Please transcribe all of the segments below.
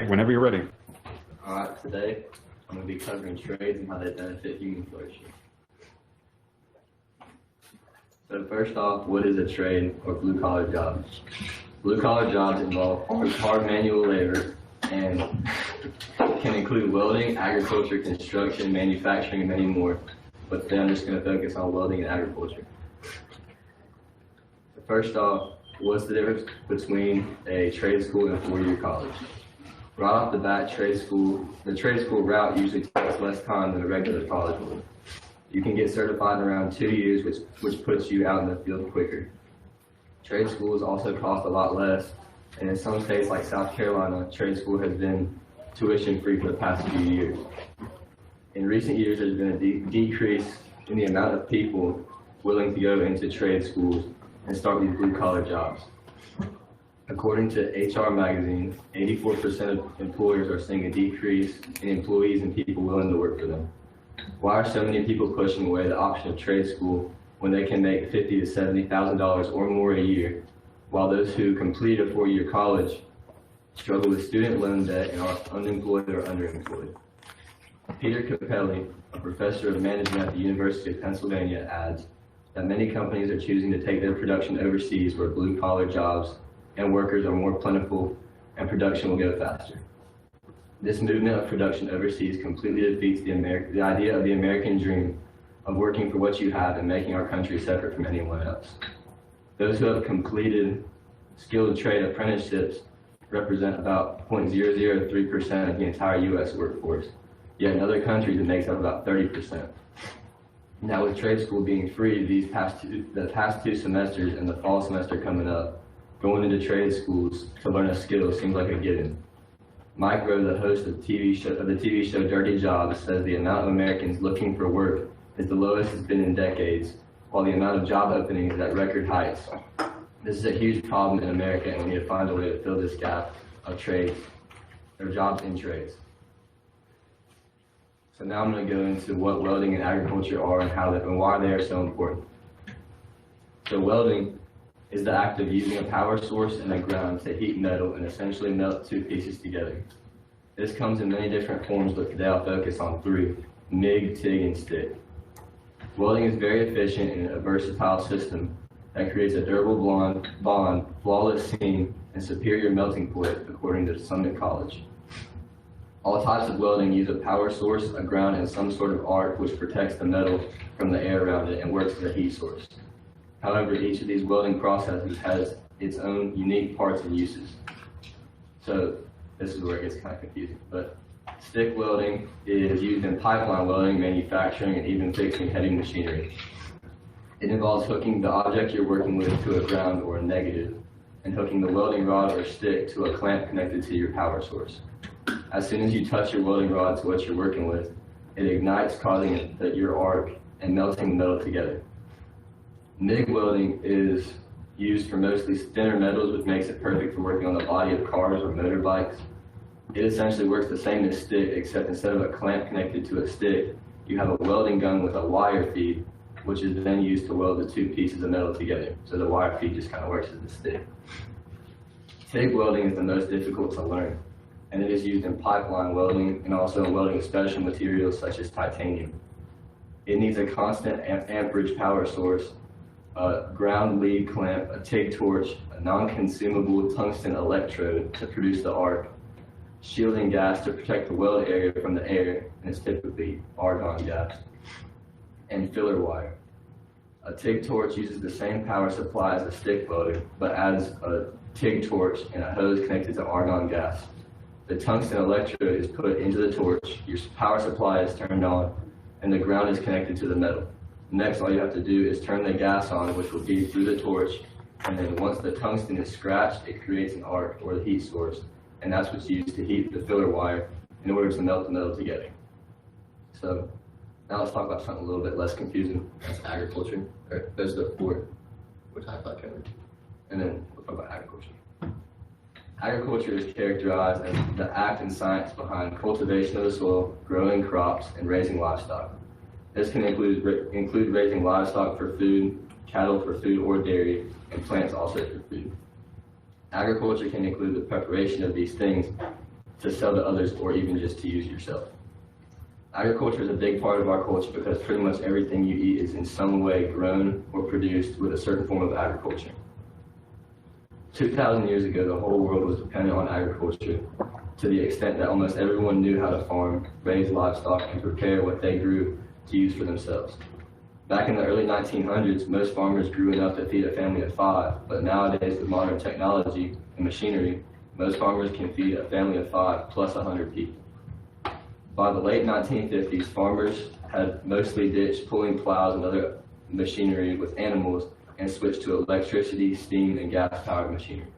Whenever you're ready. Alright, today I'm going to be covering trades and how they benefit human flourishing. So first off, what is a trade or blue-collar job? Blue-collar jobs involve hard manual labor and can include welding, agriculture, construction, manufacturing, and many more. But today I'm just going to focus on welding and agriculture. So first off, what's the difference between a trade school and a four-year college? Right off the bat, the trade school route usually takes less time than a regular college would. You can get certified in around 2 years, which puts you out in the field quicker. Trade schools also cost a lot less, and in some states like South Carolina, trade school has been tuition-free for the past few years. In recent years, there's been a decrease in the amount of people willing to go into trade schools and start these blue-collar jobs. According to HR Magazine, 84% of employers are seeing a decrease in employees and people willing to work for them. Why are so many people pushing away the option of trade school when they can make $50,000 to $70,000 or more a year, while those who complete a four-year college struggle with student loan debt and are unemployed or underemployed? Peter Capelli, a professor of management at the University of Pennsylvania, adds that many companies are choosing to take their production overseas where blue-collar jobs and workers are more plentiful and production will go faster. This movement of production overseas completely defeats the idea of the American dream of working for what you have and making our country separate from anyone else. Those who have completed skilled trade apprenticeships represent about 0.003% of the entire U.S. workforce, yet in other countries it makes up about 30%. Now with trade school being free the past two semesters and the fall semester coming up, going into trade schools to learn a skill seems like a given. Mike Rowe, the host of the TV show Dirty Jobs, says the amount of Americans looking for work is the lowest it's been in decades, while the amount of job openings is at record heights. This is a huge problem in America, and we need to find a way to fill this gap of trades, or jobs in trades. So now I'm going to go into what welding and agriculture are and why they are so important. So welding is the act of using a power source and a ground to heat metal and essentially melt two pieces together. This comes in many different forms, but today I'll focus on three: MIG, TIG, and stick. Welding is very efficient and a versatile system that creates a durable bond, flawless seam, and superior melting point, according to Summit College. All types of welding use a power source, a ground, and some sort of arc which protects the metal from the air around it and works as a heat source. However, each of these welding processes has its own unique parts and uses. So this is where it gets kind of confusing. But stick welding is used in pipeline welding, manufacturing, and even fixing heavy machinery. It involves hooking the object you're working with to a ground or a negative, and hooking the welding rod or stick to a clamp connected to your power source. As soon as you touch your welding rod to what you're working with, it ignites, causing your arc and melting the metal together. MIG welding is used for mostly thinner metals, which makes it perfect for working on the body of cars or motorbikes. It essentially works the same as stick, except instead of a clamp connected to a stick, you have a welding gun with a wire feed, which is then used to weld the two pieces of metal together. So the wire feed just kind of works as a stick. TIG welding is the most difficult to learn, and it is used in pipeline welding and also in welding special materials such as titanium. It needs a constant amperage power source, a ground lead clamp, a TIG torch, a non-consumable tungsten electrode to produce the arc, shielding gas to protect the weld area from the air, and it's typically argon gas, and filler wire. A TIG torch uses the same power supply as a stick welder, but adds a TIG torch and a hose connected to argon gas. The tungsten electrode is put into the torch, your power supply is turned on, and the ground is connected to the metal. Next, all you have to do is turn the gas on, which will feed through the torch, and then once the tungsten is scratched, it creates an arc or the heat source, and that's what's used to heat the filler wire in order to melt the metal together. So now let's talk about something a little bit less confusing. That's agriculture. Those are the four, which I thought covered. And then we'll talk about agriculture. Agriculture is characterized as the act and science behind cultivation of the soil, growing crops, and raising livestock. This can include raising livestock for food, cattle for food or dairy, and plants also for food. Agriculture can include the preparation of these things to sell to others or even just to use yourself. Agriculture is a big part of our culture because pretty much everything you eat is in some way grown or produced with a certain form of agriculture. 2,000 years ago, the whole world was dependent on agriculture to the extent that almost everyone knew how to farm, raise livestock, and prepare what they grew to use for themselves. Back in the early 1900s, most farmers grew enough to feed a family of 5, but nowadays with modern technology and machinery, most farmers can feed a family of 5 plus 100 people. By the late 1950s, farmers had mostly ditched pulling plows and other machinery with animals and switched to electricity, steam, and gas-powered machinery.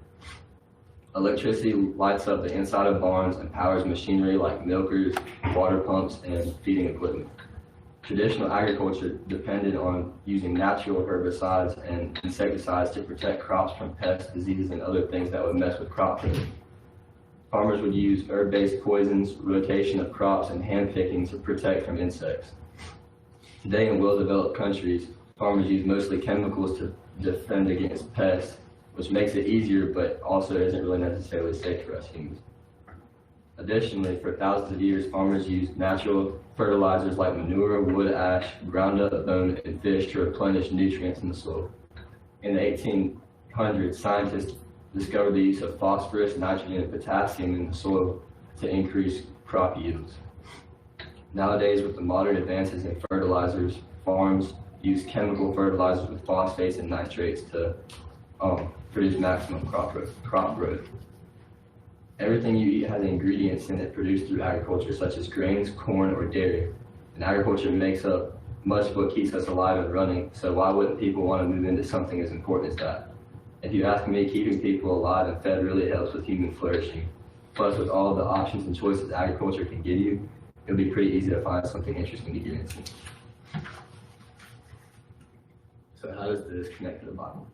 Electricity lights up the inside of barns and powers machinery like milkers, water pumps, and feeding equipment. Traditional agriculture depended on using natural herbicides and insecticides to protect crops from pests, diseases, and other things that would mess with crop production. Farmers would use herb-based poisons, rotation of crops, and hand-picking to protect from insects. Today in well-developed countries, farmers use mostly chemicals to defend against pests, which makes it easier but also isn't really necessarily safe for us humans. Additionally, for thousands of years, farmers used natural fertilizers like manure, wood ash, ground up bone, and fish to replenish nutrients in the soil. In the 1800s, scientists discovered the use of phosphorus, nitrogen, and potassium in the soil to increase crop yields. Nowadays, with the modern advances in fertilizers, farms use chemical fertilizers with phosphates and nitrates to produce maximum crop growth. Everything you eat has ingredients in it produced through agriculture, such as grains, corn, or dairy. And agriculture makes up much of what keeps us alive and running, so why wouldn't people want to move into something as important as that? If you ask me, keeping people alive and fed really helps with human flourishing. Plus, with all the options and choices agriculture can give you, it'll be pretty easy to find something interesting to get into. So how does this connect to the Bible?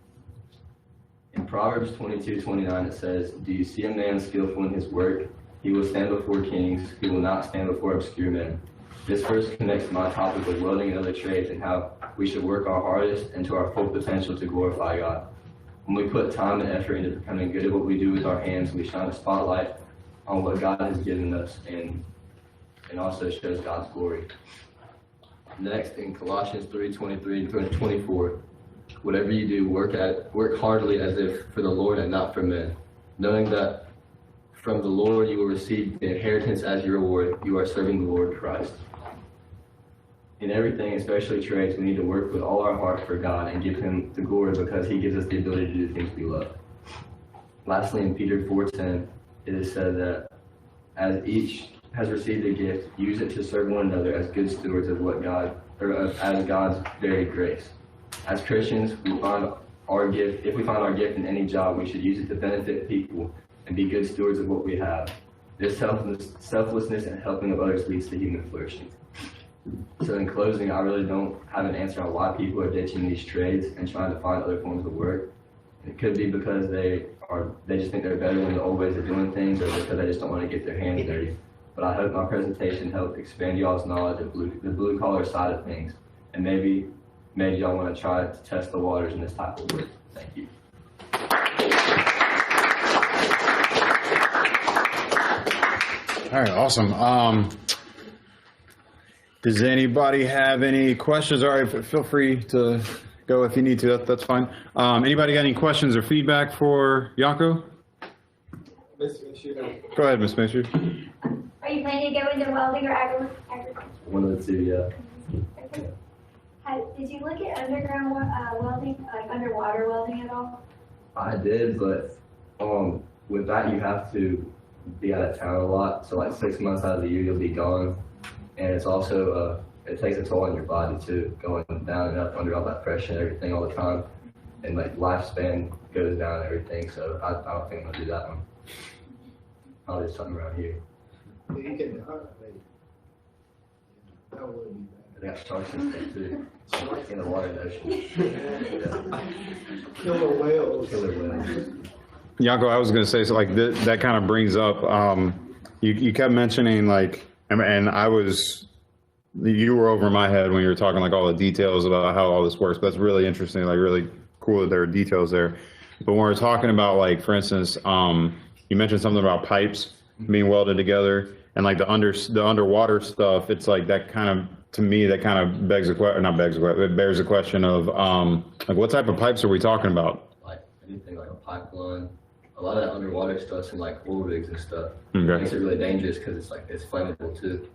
In Proverbs 22:29 it says, "Do you see a man skillful in his work? He will stand before kings. He will not stand before obscure men." This verse connects to my topic of welding and other trades and how we should work our hardest and to our full potential to glorify God. When we put time and effort into becoming good at what we do with our hands, we shine a spotlight on what God has given us and also shows God's glory. Next, in Colossians 3:23-24, "Whatever you do, work heartily as if for the Lord and not for men, knowing that from the Lord you will receive the inheritance as your reward. You are serving the Lord Christ." In everything, especially trades, we need to work with all our heart for God and give Him the glory because He gives us the ability to do things we love. Lastly, in Peter 4:10, it is said that as each has received a gift, use it to serve one another as good stewards of as God's varied grace. As Christians, if we find our gift in any job, we should use it to benefit people and be good stewards of what we have. This selflessness and helping of others leads to human flourishing. So in closing, I really don't have an answer on why people are ditching these trades and trying to find other forms of work. It could be because they just think they're better than the old ways of doing things, or because they just don't want to get their hands dirty. But I hope my presentation helped expand y'all's knowledge of the blue collar side of things, and maybe y'all want to try to test the waters in this type of work. Thank you. All right, awesome. Does anybody have any questions? All right, feel free to go if you need to. That's fine. Anybody got any questions or feedback for Janko? Go ahead, Ms. Mason. Are you planning to go into welding or agriculture? One of the two, yeah. Okay. Did you look at underground welding, like underwater welding at all? I did, but with that you have to be out of town a lot. So like 6 months out of the year you'll be gone, and it's also it takes a toll on your body too, going down and up under all that pressure and everything all the time, and like lifespan goes down and everything. So I don't think I'm gonna do that one. I'll do something around here. You can that would be bad. They got sharks and stuff too. In the water and ocean. Killer whales. Killer whales. Janko, I was going to say, so like that kind of brings up, you kept mentioning like, and you were over my head when you were talking like all the details about how all this works. But that's really interesting, like really cool that there are details there. But when we're talking about like, for instance, you mentioned something about pipes being welded together, and like the underwater stuff, it's like that kind of, to me, that kind of begs the question, not begs the question, it bears the question of like what type of pipes are we talking about? Like anything like a pipeline. A lot of that underwater stuff's in like oil rigs and stuff. Okay. It makes it really dangerous because it's like it's flammable too.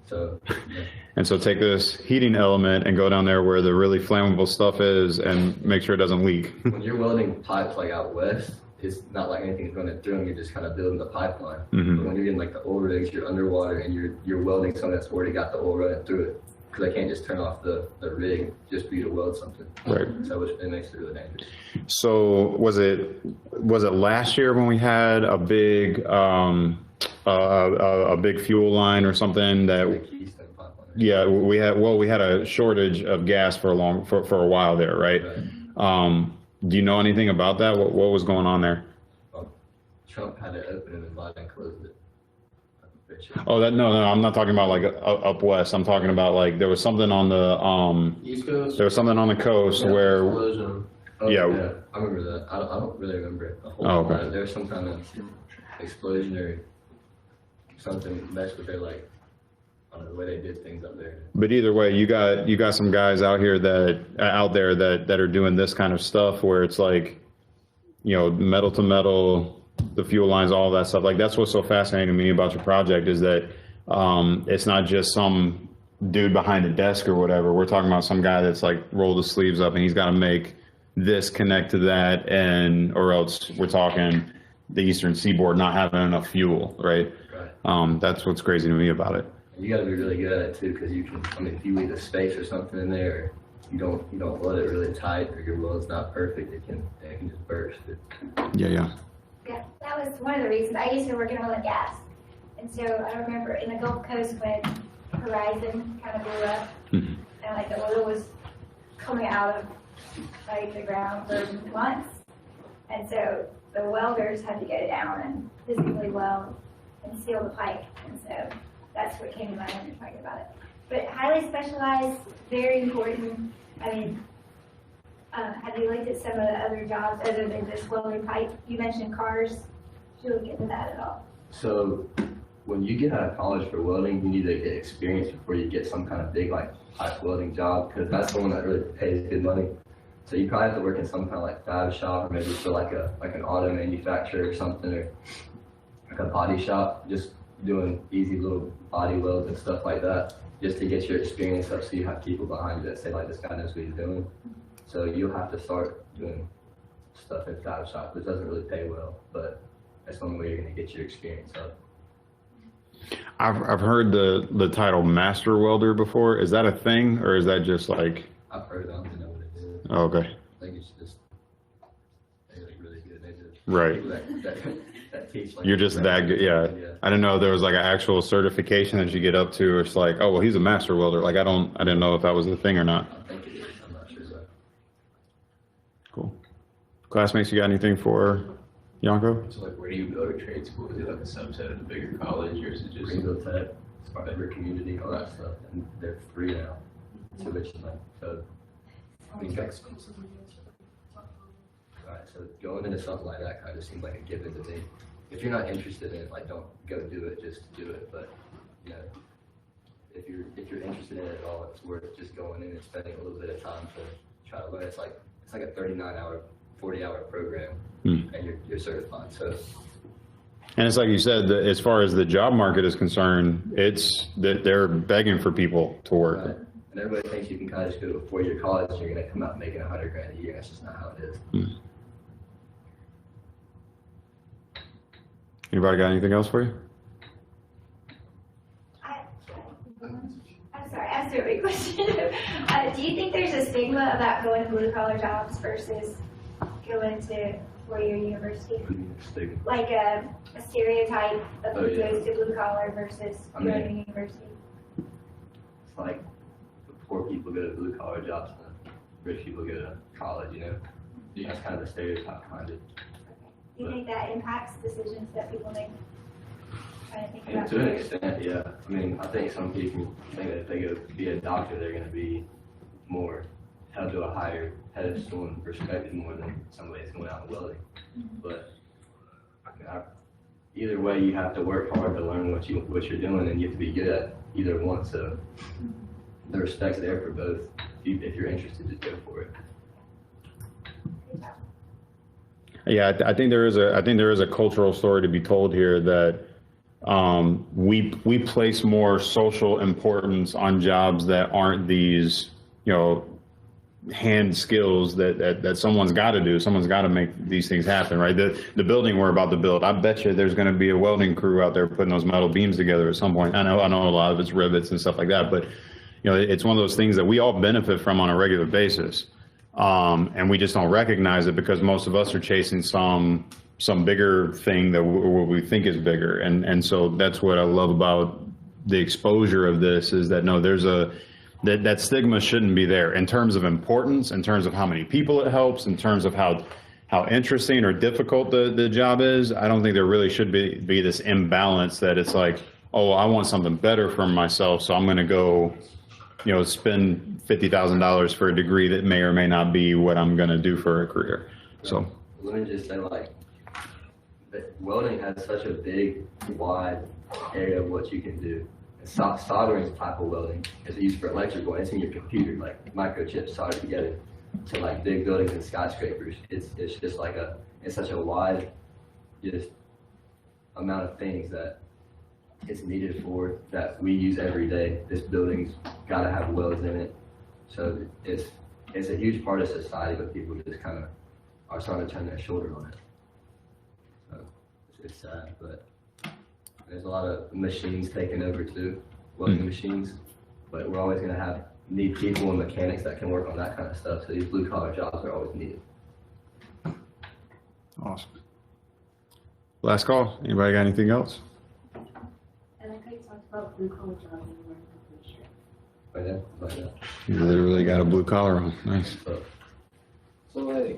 So. Yeah. And so take this heating element and go down there where the really flammable stuff is and make sure it doesn't leak. When you're welding pipes like out west, it's not like anything's running through them. You're just kind of building the pipeline. But when you're getting like the oil rigs, you're underwater and you're welding something that's already got the oil running through it. Because I can't just turn off the rig just for you to weld something. Right. So it makes it really dangerous. So was it last year when we had a big fuel line or something that? Like Keystone pipeline. Yeah, we had a shortage of gas for a while there, right? Do you know anything about that? What was going on there? Trump had it open and then Biden closed it. Oh, no, I'm not talking about like up west. I'm talking about like there was something on the East Coast. there was something on the coast where Explosion. Oh, Yeah. yeah, I remember that. I don't really remember it. A whole Oh, okay. lot. There was some kind of explosion or something messed with their like, I don't know, the way they did things up there. But either way, you got some guys out there that are doing this kind of stuff where it's like, metal to metal, the fuel lines, all that stuff. Like that's what's so fascinating to me about your project is that it's not just some dude behind a desk or whatever. We're talking about some guy that's like rolled his sleeves up and he's got to make this connect to that, or else we're talking the Eastern Seaboard not having enough fuel, right? Right. That's what's crazy to me about it. And you got to be really good at it too, because you can. I mean, if you leave a space or something in there, or you don't weld it really tight, or your weld's not perfect, it can just burst. Yeah. Yeah, that was one of the reasons. I used to work in oil and gas. And so I remember in the Gulf Coast when Horizon kind of blew up, and like the oil was coming out of like the ground for months. And so the welders had to go down and physically weld and seal the pipe. And so that's what came to mind when you're talking about it. But highly specialized, very important. I mean, have you looked at some of the other jobs other than just welding pipe? You mentioned cars. Should we look into that at all? So when you get out of college for welding, you need to get experience before you get some kind of big like pipe welding job, because that's the one that really pays good money. So you probably have to work in some kind of like fab shop, or maybe for like an auto manufacturer or something, or like a body shop, just doing easy little body welds and stuff like that, just to get your experience up so you have people behind you that say like, this guy knows what he's doing. So you'll have to start doing stuff in fab shop, which doesn't really pay well, but that's the only way you're going to get your experience up. I've heard the title master welder before. Is that a thing, or is that just like? I've heard it, I don't even know what it is. Oh, okay. I think it's just, they're like really good. They just, Right. people that teach like. You're just that good. Yeah. I didn't know if there was like an actual certification that you get up to. It's like, oh, well, he's a master welder. Like I didn't know if that was the thing or not. I think it is, I'm not sure though. Cool. Classmates, you got anything for Janko? So like, where do you go to trade school? Is it like a subset of the bigger college, or is it just? Greenville Tech, Spartanburg Community, all that stuff, and they're free now. Tuition, like, so. I mean, alright, so going into something like that kind of seems like a given to me. If you're not interested in it, like, don't go do it just to do it, but, if you're interested in it at all, it's worth just going in and spending a little bit of time to try to learn. It's like a 39-hour, 40-hour program, and you're certified, so. And it's like you said, that as far as the job market is concerned, it's that they're begging for people to work. Right. And everybody thinks you can kind of just go to a 4-year college and you're going to come out making $100,000 a year. That's just not how it is. Anybody got anything else for you? I'm sorry, I asked a big question. Do you think there's a stigma about going to blue collar jobs versus going to 4-year university? Like a stereotype of who goes to blue collar versus going to university? It's like the poor people go to blue collar jobs and the rich people go to college, That's kind of the stereotype behind it. Do you think that impacts decisions that people make? Trying to think And about to an extent, yeah. I mean, I think some people think that if they go be a doctor, they're going to be more held to a higher pedestal and respected more than somebody that's going out and welding. But either way, you have to work hard to learn what you're doing, and you have to be good at either one. So the respect's there for both. If you're interested, just go for it. Yeah, I think there is a cultural story to be told here that we place more social importance on jobs that aren't these, hand skills that someone's got to do. Someone's got to make these things happen, right? The building we're about to build, I bet you there's going to be a welding crew out there putting those metal beams together at some point. I know a lot of it's rivets and stuff like that, but it's one of those things that we all benefit from on a regular basis. And we just don't recognize it because most of us are chasing some bigger thing that we think is bigger. And so that's what I love about the exposure of this is that, no, there's that stigma shouldn't be there in terms of importance, in terms of how many people it helps, in terms of how interesting or difficult the job is. I don't think there really should be this imbalance that it's like, oh, I want something better for myself, so I'm going to go, spend $50,000 for a degree that may or may not be what I'm going to do for a career. So let me just say, welding has such a big, wide area of what you can do. Soldering is a type of welding. It's used for electrical. It's in your computer, like microchips soldered together to like big buildings and skyscrapers. It's just it's such a wide, just amount of things that it's needed for that we use every day. This building's got to have welds in it, so it's a huge part of society, but people just kind of are starting to turn their shoulder on it. So it's sad, but. There's a lot of machines taking over too, welding machines, but we're always going to need people and mechanics that can work on that kind of stuff. So these blue collar jobs are always needed. awesome. Last call. Anybody got anything else? And I think talked about blue collar jobs and wearing a blue shirt. Right now. You literally got a blue collar on. Nice. So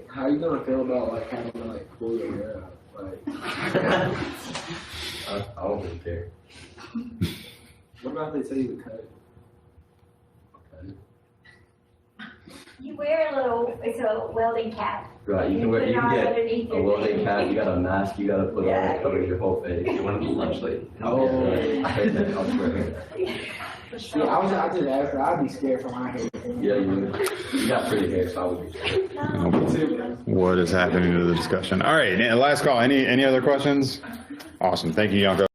how you gonna feel about having to pull your hair out? I don't really care. What about if they tell you to cut it? You wear it's a welding cap. Right, you put it on can underneath get a your welding thing. cap, you got a mask you got to put on that covers your whole face. You want to be lunch late. Oh. Yeah, See, I just asked her, I'd be scared for my hair. you got pretty hair, so I would be scared. What is happening to the discussion? All right, last call. Any other questions? Awesome. Thank you, Janko.